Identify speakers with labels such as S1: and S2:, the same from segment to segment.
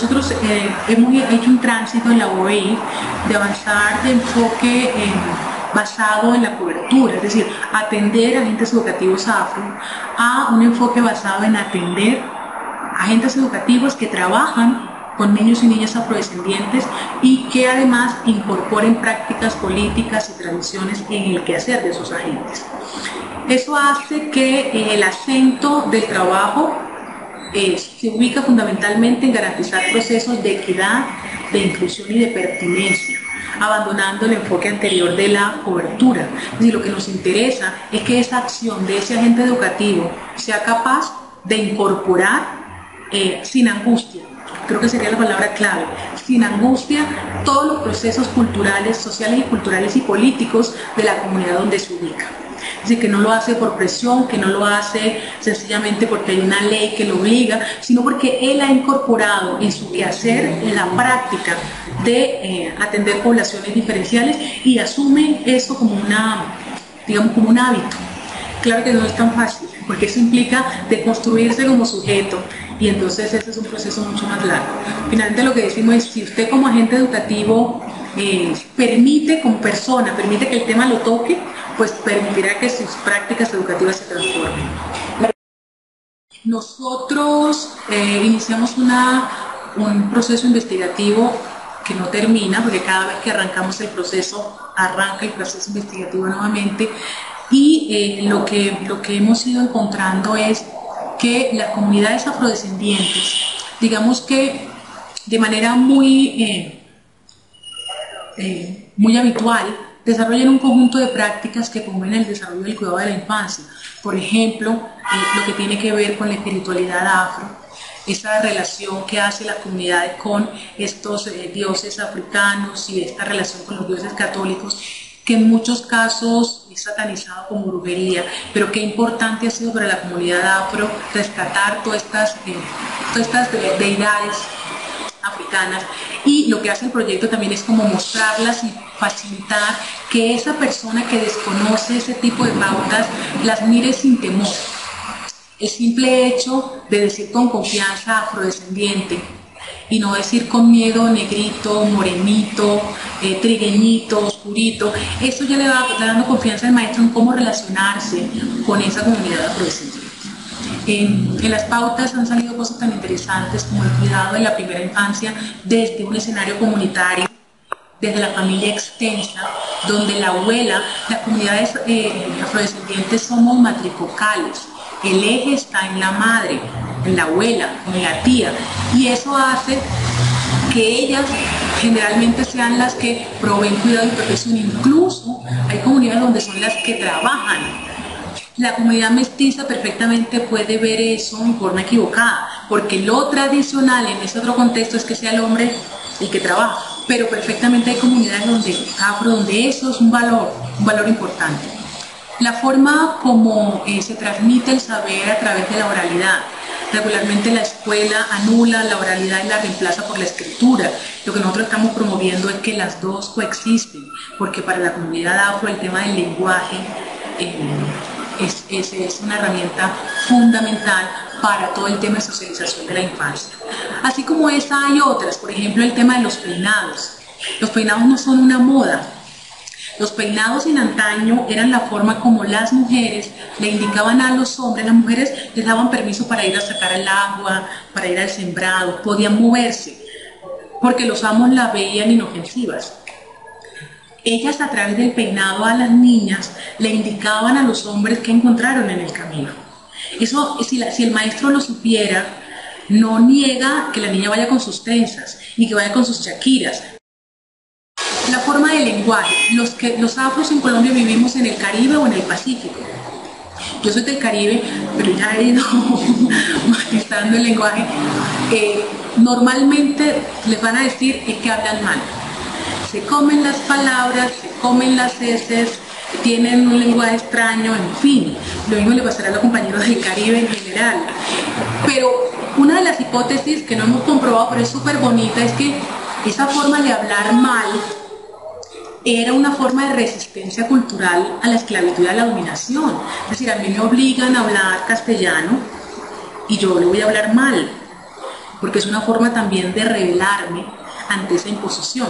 S1: Nosotros hemos hecho un tránsito en la UBI de avanzar de enfoque basado en la cobertura, es decir, atender a agentes educativos afro, a un enfoque basado en atender a agentes educativos que trabajan con niños y niñas afrodescendientes y que además incorporen prácticas políticas y tradiciones en el quehacer de esos agentes. Eso hace que el acento del trabajo se ubica fundamentalmente en garantizar procesos de equidad, de inclusión y de pertinencia, abandonando el enfoque anterior de la cobertura. Es decir, lo que nos interesa es que esa acción de ese agente educativo sea capaz de incorporar sin angustia, creo que sería la palabra clave, sin angustia, todos los procesos culturales, sociales y culturales y políticos de la comunidad donde se ubica. Es decir, que no lo hace por presión, que no lo hace sencillamente porque hay una ley que lo obliga, sino porque él ha incorporado en su quehacer, en la práctica de atender poblaciones diferenciales y asume eso como como un hábito. Claro que no es tan fácil, porque eso implica deconstruirse como sujeto y entonces ese es un proceso mucho más largo. Finalmente lo que decimos es, si usted como agente educativo permite como persona, permite que el tema lo toque, pues permitirá que sus prácticas educativas se transformen. Nosotros iniciamos un proceso investigativo que no termina, porque cada vez que arrancamos el proceso, arranca el proceso investigativo nuevamente, y lo que hemos ido encontrando es que las comunidades afrodescendientes, digamos que de manera muy habitual, desarrollan un conjunto de prácticas que promueven el desarrollo del cuidado de la infancia. Por ejemplo, lo que tiene que ver con la espiritualidad afro, esa relación que hace las comunidades con estos dioses africanos y esta relación con los dioses católicos, que en muchos casos es satanizado como brujería, pero qué importante ha sido para la comunidad afro rescatar todas estas deidades africanas, y lo que hace el proyecto también es como mostrarlas y facilitar que esa persona que desconoce ese tipo de pautas las mire sin temor. El simple hecho de decir con confianza afrodescendiente y no decir con miedo negrito, morenito, trigueñito, oscurito, eso ya le va dando confianza al maestro en cómo relacionarse con esa comunidad afrodescendiente. En las pautas han salido cosas tan interesantes como el cuidado de la primera infancia desde un escenario comunitario, desde la familia extensa, donde la abuela, las comunidades afrodescendientes somos matrifocales. El eje está en la madre, en la abuela, en la tía, y eso hace que ellas generalmente sean las que proveen cuidado y protección. Incluso hay comunidades donde son las que trabajan. La comunidad mestiza perfectamente puede ver eso en forma equivocada, porque lo tradicional en ese otro contexto es que sea el hombre el que trabaja, pero perfectamente hay comunidades donde eso es un valor importante. La forma como se transmite el saber a través de la oralidad. Regularmente la escuela anula la oralidad y la reemplaza por la escritura. Lo que nosotros estamos promoviendo es que las dos coexisten, porque para la comunidad afro el tema del lenguaje es una herramienta fundamental para todo el tema de socialización de la infancia. Así como esa hay otras, por ejemplo el tema de los peinados. Los peinados no son una moda. Los peinados en antaño eran la forma como las mujeres le indicaban a los hombres, las mujeres les daban permiso para ir a sacar el agua, para ir al sembrado, podían moverse, porque los amos las veían inofensivas. Ellas a través del peinado a las niñas le indicaban a los hombres qué encontraron en el camino. Eso, si el maestro lo supiera, no niega que la niña vaya con sus trenzas y que vaya con sus chaquiras. La forma del lenguaje. Los afros en Colombia vivimos en el Caribe o en el Pacífico. Yo soy del Caribe, pero ya he ido matizando el lenguaje. Normalmente les van a decir es que hablan mal. Se comen las palabras, se comen las heces, tienen un lenguaje extraño, en fin. Lo mismo le pasará a los compañeros del Caribe en general. Pero una de las hipótesis que no hemos comprobado, pero es súper bonita, es que esa forma de hablar mal era una forma de resistencia cultural a la esclavitud y a la dominación. Es decir, a mí me obligan a hablar castellano y yo le voy a hablar mal. porque es una forma también de rebelarme ante esa imposición.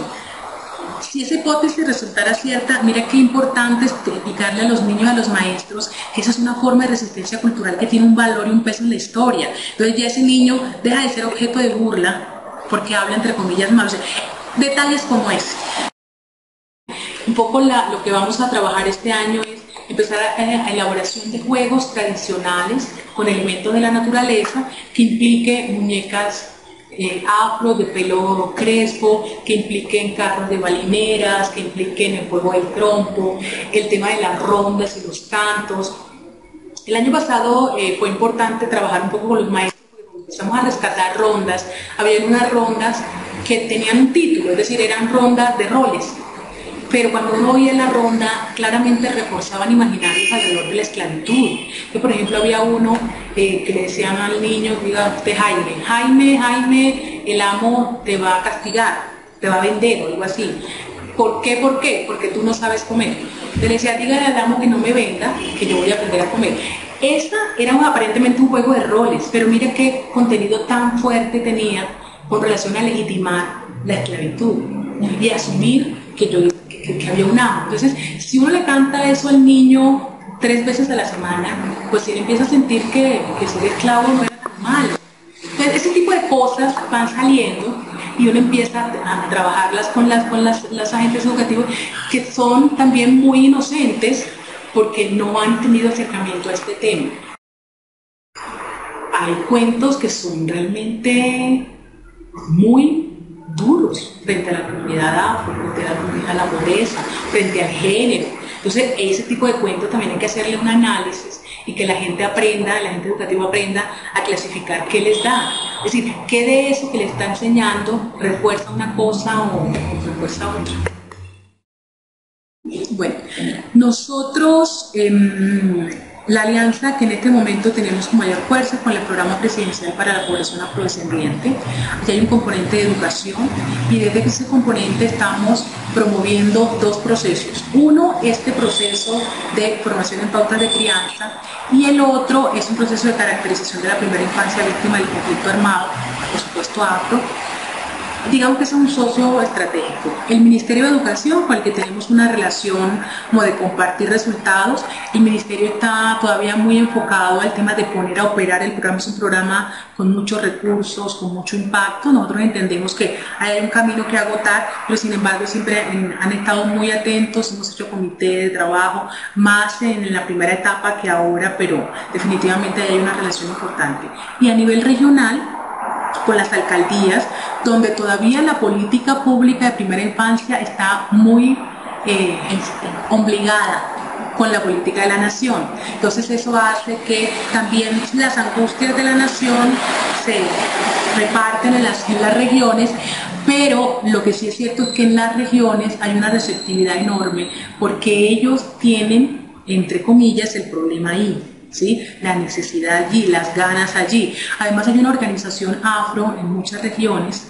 S1: Si esa hipótesis resultara cierta, mira qué importante es explicarle a los niños, a los maestros, que esa es una forma de resistencia cultural que tiene un valor y un peso en la historia. Entonces ya ese niño deja de ser objeto de burla porque habla entre comillas mal. O sea, detalles como ese. Un poco lo que vamos a trabajar este año es empezar a elaboración de juegos tradicionales con elementos de la naturaleza que implique muñecas afro, de pelo crespo, que impliquen carros de balineras, que impliquen el juego del trompo, el tema de las rondas y los cantos. El año pasado fue importante trabajar un poco con los maestros, porque cuando empezamos a rescatar rondas, había unas rondas que tenían un título, es decir, eran rondas de roles. Pero cuando uno oía la ronda, claramente reforzaban imaginarios alrededor de la esclavitud. Que, por ejemplo, había uno que le decían al niño, diga usted Jaime, el amo te va a castigar, te va a vender o algo así. ¿Por qué? ¿Por qué? Porque tú no sabes comer. Le decía, dígale al amo que no me venda, que yo voy a aprender a comer. Esta era aparentemente un juego de roles, pero mira qué contenido tan fuerte tenía con relación a legitimar la esclavitud y asumir que había un amo. Entonces, si uno le canta eso al niño 3 veces a la semana, pues él empieza a sentir que ser esclavo no era tan malo. Entonces, ese tipo de cosas van saliendo y uno empieza a trabajarlas con los agentes educativos que son también muy inocentes porque no han tenido acercamiento a este tema. Hay cuentos que son realmente muy duros frente a la comunidad afro, frente a la pobreza, frente al género. Entonces, ese tipo de cuentos también hay que hacerle un análisis y que la gente aprenda, la gente educativa aprenda a clasificar qué les da. Es decir, qué de eso que le está enseñando refuerza una cosa o refuerza otra. Bueno, nosotros, la alianza que en este momento tenemos con mayor fuerza con el Programa Presidencial para la Población Afrodescendiente, aquí hay un componente de educación y desde ese componente estamos promoviendo 2 procesos. Uno, este proceso de formación en pautas de crianza y el otro es un proceso de caracterización de la primera infancia víctima del conflicto armado, por supuesto afro. Digamos que es un socio estratégico. El Ministerio de Educación, con el que tenemos una relación como de compartir resultados, el Ministerio está todavía muy enfocado al tema de poner a operar el programa. Es un programa con muchos recursos, con mucho impacto. Nosotros entendemos que hay un camino que agotar, pero sin embargo siempre han estado muy atentos. Hemos hecho comité de trabajo, más en la primera etapa que ahora, pero definitivamente hay una relación importante. Y a nivel regional, con las alcaldías, donde todavía la política pública de primera infancia está muy obligada con la política de la nación. Entonces eso hace que también las angustias de la nación se reparten en las regiones, pero lo que sí es cierto es que en las regiones hay una receptividad enorme porque ellos tienen, entre comillas, el problema ahí. ¿Sí? La necesidad allí, las ganas allí. Además hay una organización afro en muchas regiones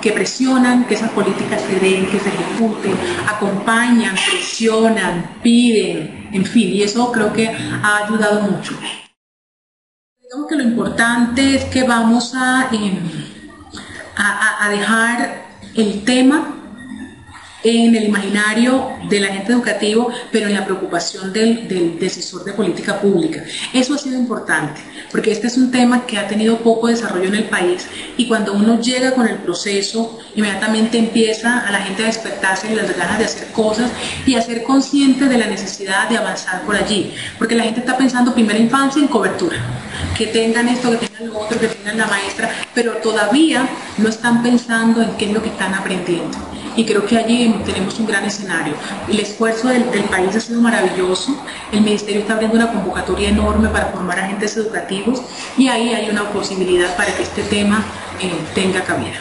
S1: que presionan que esas políticas se den, que se ejecuten, acompañan, presionan, piden, en fin, y eso creo que ha ayudado mucho. Digamos que lo importante es que vamos a dejar el tema en el imaginario del agente educativo, pero en la preocupación del decisor de política pública. Eso ha sido importante, porque este es un tema que ha tenido poco desarrollo en el país y cuando uno llega con el proceso, inmediatamente empieza a la gente a despertarse y las ganas de hacer cosas y a ser consciente de la necesidad de avanzar por allí, porque la gente está pensando primera infancia en cobertura, que tengan esto, que tengan lo otro, que tengan la maestra, pero todavía no están pensando en qué es lo que están aprendiendo. Y creo que allí tenemos un gran escenario. El esfuerzo del país ha sido maravilloso. El Ministerio está abriendo una convocatoria enorme para formar agentes educativos y ahí hay una posibilidad para que este tema tenga cabida.